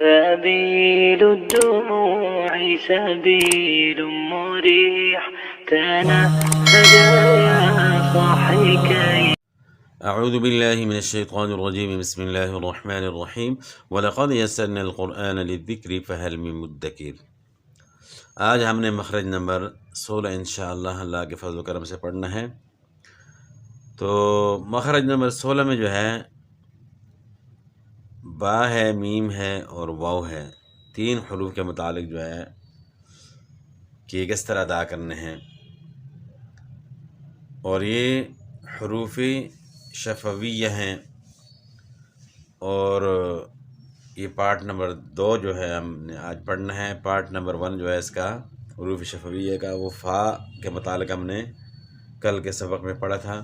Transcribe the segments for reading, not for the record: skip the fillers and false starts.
سبيل الدموع سبيل مريح تنهد يا صاحي كي. اعوذ باللہ من الشیطان الرجیم بسم اللہ الرحمن الرحیم وَلَقَدْ يَسَّرْنَا الْقُرْآنَ لِلذِّكْرِ فَهَلْ مِن مُدَّكِرٍ۔ آج ہم نے مخرج نمبر 16 انشاءاللہ اللہ کے فضل و کرم سے پڑھنا ہے۔ تو مخرج نمبر 16 میں جو ہے با ہے، میم ہے اور واو ہے، تین حروف کے متعلق جو ہے کہ کس طرح ادا کرنے ہیں، اور یہ حروف شفویہ ہیں، اور یہ پارٹ نمبر 2 جو ہے ہم نے آج پڑھنا ہے۔ پارٹ نمبر 1 جو ہے اس کا حروف شفویہ کا، وہ فا کے متعلق ہم نے کل کے سبق میں پڑھا تھا،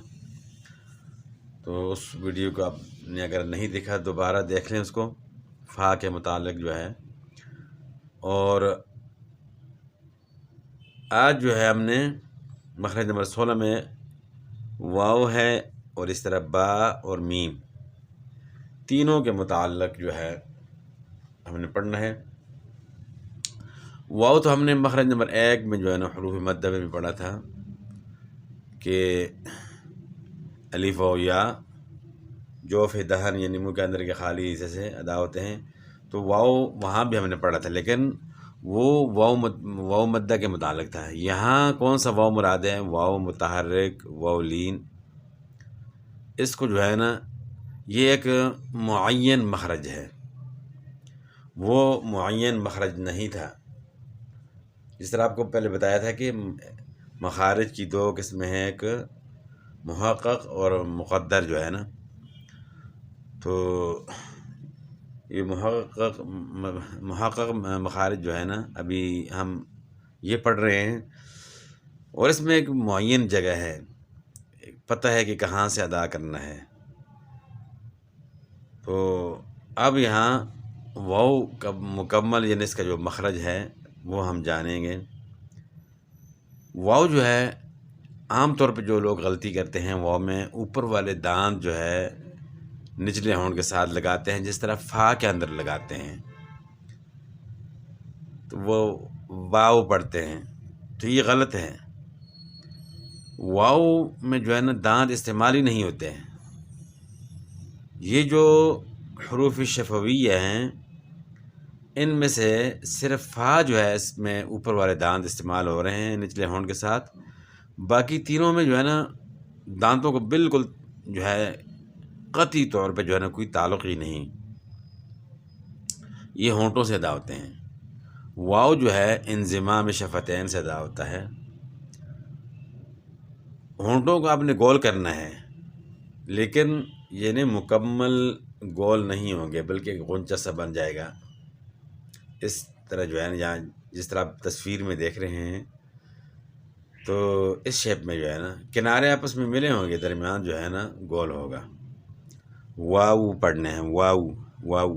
تو اس ویڈیو کو آپ نے اگر نہیں دیکھا دوبارہ دیکھ لیں اس کو، فا کے متعلق جو ہے۔ اور آج جو ہے ہم نے مخرج نمبر 16 میں واو ہے اور اس طرح با اور میم، تینوں کے متعلق جو ہے ہم نے پڑھنا ہے۔ واو تو ہم نے مخرج نمبر 1 میں جو ہے نا حروف مدہ میں بھی پڑھا تھا کہ الف و یا جوف دہن یعنی منہ کے اندر کے خالی حصے سے ادا ہوتے ہیں، تو واو وہاں بھی ہم نے پڑھا تھا، لیکن وہ واو مدہ کے متعلق تھا۔ یہاں کون سا واو مراد ہے؟ واو متحرک، واو لین، اس کو جو ہے نا یہ ایک معین مخرج ہے، وہ معین مخرج نہیں تھا۔ جس طرح آپ کو پہلے بتایا تھا کہ مخارج کی 2 قسمیں ہیں، ایک محقق اور مقدر جو ہے نا، تو یہ محقق مخارج جو ہے نا ابھی ہم یہ پڑھ رہے ہیں، اور اس میں ایک معین جگہ ہے، پتہ ہے کہ کہاں سے ادا کرنا ہے۔ تو اب یہاں واو کا مکمل یعنی اس کا جو مخرج ہے وہ ہم جانیں گے۔ واو جو ہے عام طور پہ جو لوگ غلطی کرتے ہیں، واو میں اوپر والے دانت جو ہے نچلے ہونٹ کے ساتھ لگاتے ہیں، جس طرح فا کے اندر لگاتے ہیں، تو وہ واو پڑھتے ہیں، تو یہ غلط ہے۔ واو میں جو ہے نا دانت استعمال ہی نہیں ہوتے ہیں۔ یہ جو حروف شفویہ ہیں ان میں سے صرف فا جو ہے اس میں اوپر والے دانت استعمال ہو رہے ہیں نچلے ہونٹ کے ساتھ، باقی تینوں میں جو ہے نا دانتوں کو بالکل جو ہے قطعی طور پہ جو ہے نا کوئی تعلق ہی نہیں، یہ ہونٹوں سے ادا ہوتے ہیں۔ واو جو ہے انضمام شفتین سے ادا ہوتا ہے، ہونٹوں کو آپ نے گول کرنا ہے، لیکن یہ نہیں مکمل گول نہیں ہوں گے بلکہ غنچہ سا بن جائے گا، اس طرح جو ہے نا جہاں جس طرح آپ تصویر میں دیکھ رہے ہیں، تو اس شیپ میں جو ہے نا کنارے آپس میں ملے ہوں گے، درمیان جو ہے نا گول ہوگا۔ واو پڑھنے ہیں، واو واو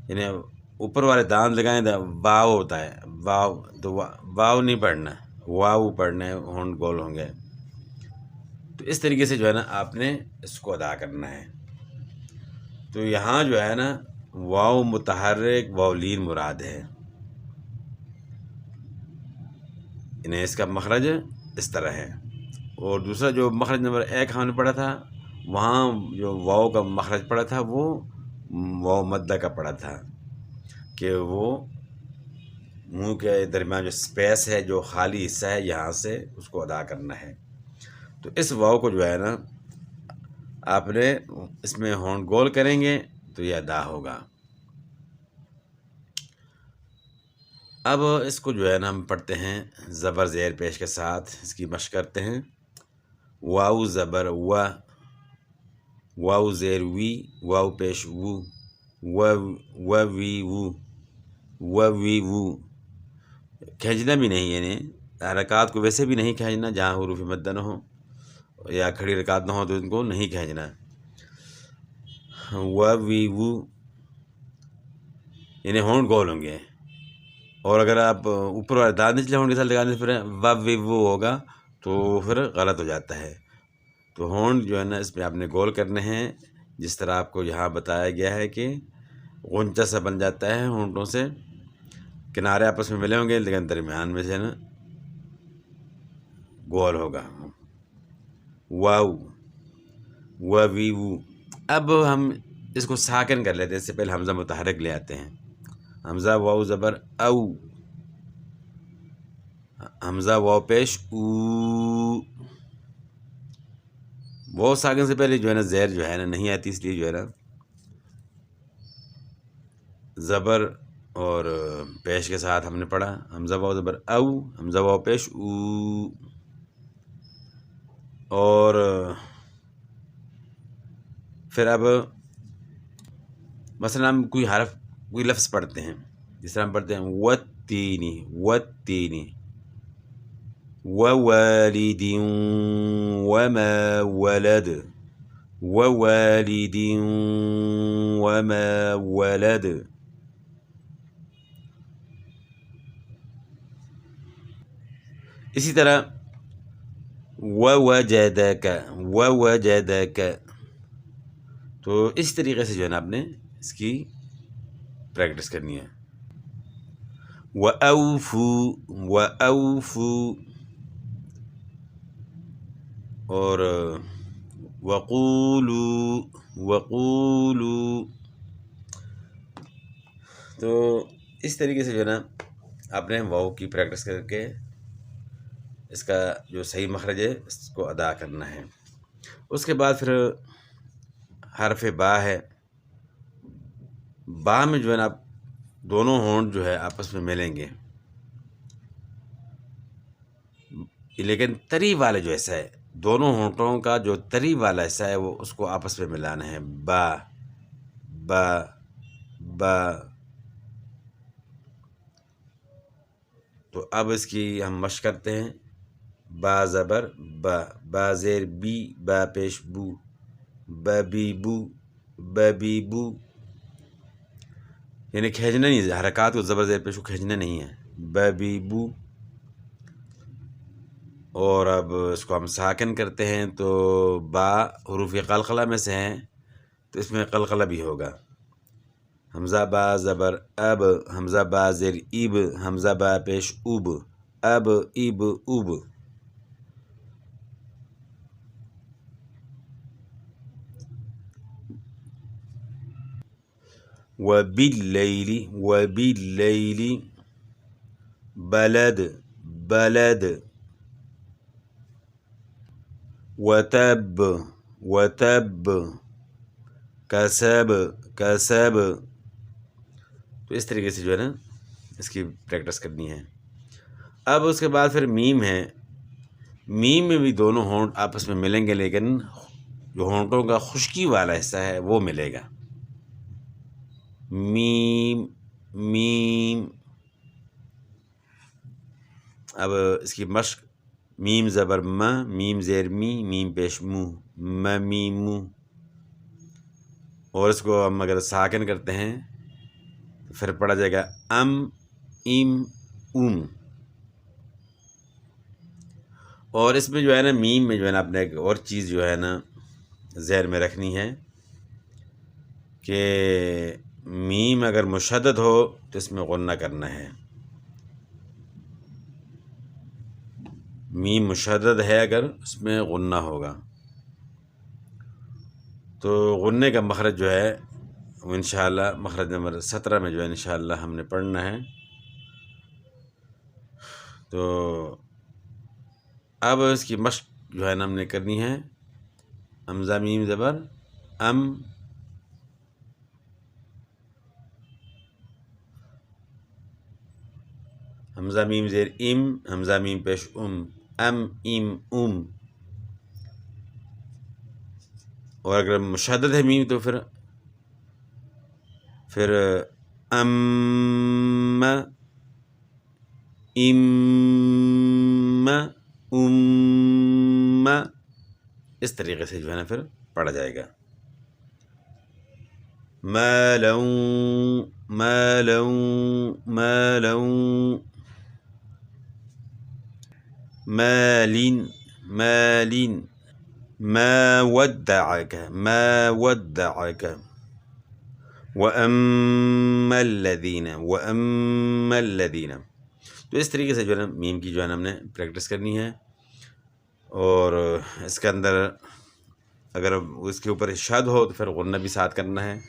یعنی اوپر والے دانت لگائیں تو واو ہوتا ہے، واو تو واو نہیں پڑھنا، واو پڑھنا ہے، ہونٹ گول ہوں گے۔ تو اس طریقے سے جو ہے نا آپ نے اس کو ادا کرنا ہے۔ تو یہاں جو ہے نا واو متحرک، واو لین مراد ہے، انہیں اس کا مخرج اس طرح ہے۔ اور دوسرا جو مخرج نمبر 1 ہم نے پڑھا تھا، وہاں جو واو کا مخرج پڑھا تھا وہ واو مدہ کا پڑھا تھا کہ وہ منہ کے درمیان جو سپیس ہے، جو خالی حصہ ہے، یہاں سے اس کو ادا کرنا ہے۔ تو اس واو کو جو ہے نا آپ نے اس میں ہونٹ گول کریں گے تو یہ ادا ہوگا۔ اب اس کو جو ہے نا ہم پڑھتے ہیں زبر زیر پیش کے ساتھ، اس کی مشق کرتے ہیں۔ واو زبر و، واو زیر وی، واو پیش وو، و وی وو، و وی وو، کھینچنا بھی نہیں، یعنی حرکات کو ویسے بھی نہیں کھینچنا، جہاں حروف مدہ نہ ہو یا کھڑی حرکات نہ ہو تو ان کو نہیں کھینچنا۔ و وی وو یعنی ہونٹ گول ہوں گے، اور اگر آپ اوپر والے دانت نچلے ہونٹ کے ساتھ لگانے سے پھر و وی وو ہوگا تو پھر غلط ہو جاتا ہے۔ تو ہونٹ جو ہے نا اس میں آپ نے گول کرنے ہیں، جس طرح آپ کو یہاں بتایا گیا ہے کہ غنچہ سا بن جاتا ہے ہونٹوں سے، کنارے آپس میں ملے ہوں گے لیکن درمیان میں سے نا گول ہوگا. واو و وی وو. اب ہم اس کو ساکن کر لیتے ہیں. اس سے پہلے حمزہ متحرک لے آتے ہیں. حمزہ واو زبر او، حمزہ واو پیش او. واو ساکن سے پہلے جو ہے نا زیر جو ہے نا نہیں آتی، اس لیے جو ہے نا زبر اور پیش کے ساتھ ہم نے پڑھا. حمزہ واو زبر او، حمزہ واو پیش او. اور پھر اب مثلا ہم کوئی حرف کوئی لفظ پڑھتے ہیں، جس طرح ہم پڑھتے ہیں والتینی والتینی، ووالد وما ولد، ووالد وما ولد. اسی طرح ووجدک ووجدک. تو اس طریقے سے جو ہے نا آپ نے اس کی پریکٹس کرنی ہے. وَأَوْفُوا وَأَوْفُوا. اور وَقُولُوا وَقُولُوا. تو اس طریقے سے جو ہے نا آپ نے واو کی پریکٹس کر کے اس کا جو صحیح مخرج ہے اس کو ادا کرنا ہے. اس کے بعد پھر حرف با ہے. با میں جو ہے نا آپ دونوں ہونٹ جو ہے آپس میں ملیں گے، لیکن تری والا جو حصہ ہے، دونوں ہونٹوں کا جو تری والا حصہ ہے وہ اس کو آپس میں ملانا ہے. با با با. تو اب اس کی ہم مشق کرتے ہیں. با زبر با، با زیر بی، با پیش بو، ببی بو ببی بو. یعنی کھینچنا نہیں، حرکات کو زبر زیر پیش کو کھینچنا نہیں ہے. ببی بو. اور اب اس کو ہم ساکن کرتے ہیں تو با حروف قلقلہ میں سے ہیں تو اس میں قلقلہ بھی ہوگا. حمزہ با زبر اب، حمزہ با زیر ایب، حمزہ با پیش اوب، اب ایب اوب. وباللیل وباللیل. بلد بلد. وتب وتب. کسب کسب. تو اس طریقے سے جو ہے نا اس کی پریکٹس کرنی ہے. اب اس کے بعد پھر میم ہے. میم میں بھی دونوں ہونٹ آپس میں ملیں گے لیکن جو ہونٹوں کا خشکی والا حصہ ہے وہ ملے گا. میم میم. اب اس کی مشق. میم زبر م، میم زیر می، میم پیش مو، م میم مو. اور اس کو ہم اگر ساکن کرتے ہیں تو پھر پڑھا جائے گا ام ام ام. اور اس میں جو ہے نا میم میں جو ہے نا اپنے ایک اور چیز جو ہے نا ذہن میں رکھنی ہے کہ میم اگر مشدد ہو تو اس میں غنہ کرنا ہے. میم مشدد ہے اگر اس میں غنہ ہوگا تو غنے کا مخرج جو ہے وہ انشاءاللہ مخرج نمبر 17 میں جو ہے انشاءاللہ ہم نے پڑھنا ہے. تو اب اس کی مشق جو ہے نا ہم نے کرنی ہے. حمزہ میم زبر ام، حمزہ میم زیر ام، حمزہ میم پیش ام ام ام. اور اگر مشدد ہے میم تو پھر ام ام ام. اس طریقے سے جو ہے نا پھر پڑھا جائے گا. مالوں مالوں مالوں. مالين مالين. ما ودعك ما ودعك. وَأَمَّا الَّذِينَ وَأَمَّا الَّذِينَ. تو اس طریقے سے جو ہے نا میم کی جو ہے نا ہم نے پریکٹس کرنی ہے، اور اس کے اندر اگر اس کے اوپر شد ہو تو پھر غنہ بھی ساتھ کرنا ہے.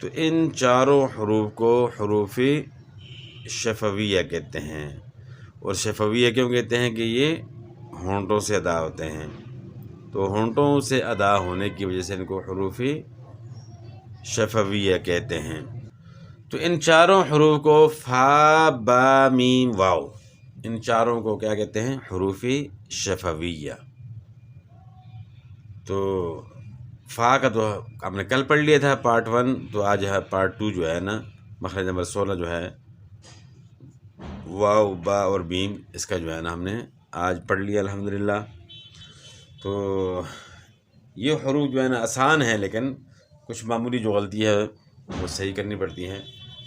تو ان چاروں حروف کو حروف شفویہ کہتے ہیں. اور شفویہ کیوں کہتے ہیں؟ کہ یہ ہونٹوں سے ادا ہوتے ہیں، تو ہونٹوں سے ادا ہونے کی وجہ سے ان کو حروف شفویہ کہتے ہیں. تو ان چاروں حروف کو فا با میم واو، ان چاروں کو کیا کہتے ہیں؟ حروف شفویہ. تو فا کا تو ہم نے کل پڑھ لیا تھا پارٹ 1، تو آج ہے پارٹ 2 جو ہے نا مخرج نمبر 16 جو ہے واو با اور بیم، اس کا جو ہے نا ہم نے آج پڑھ لیا الحمدللہ. تو یہ حروف جو ہے نا آسان ہے، لیکن کچھ معمولی جو غلطی ہے وہ صحیح کرنی پڑتی ہیں،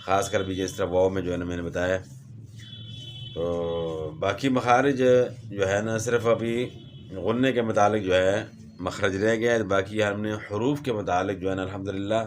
خاص کر بھی جس طرح واو میں جو ہے نا میں نے بتایا. تو باقی مخارج جو ہے نا صرف ابھی غنے کے متعلق جو ہے مخرج رہ گیا ہے، باقی ہم نے حروف کے متعلق جو ہے نا الحمدللہ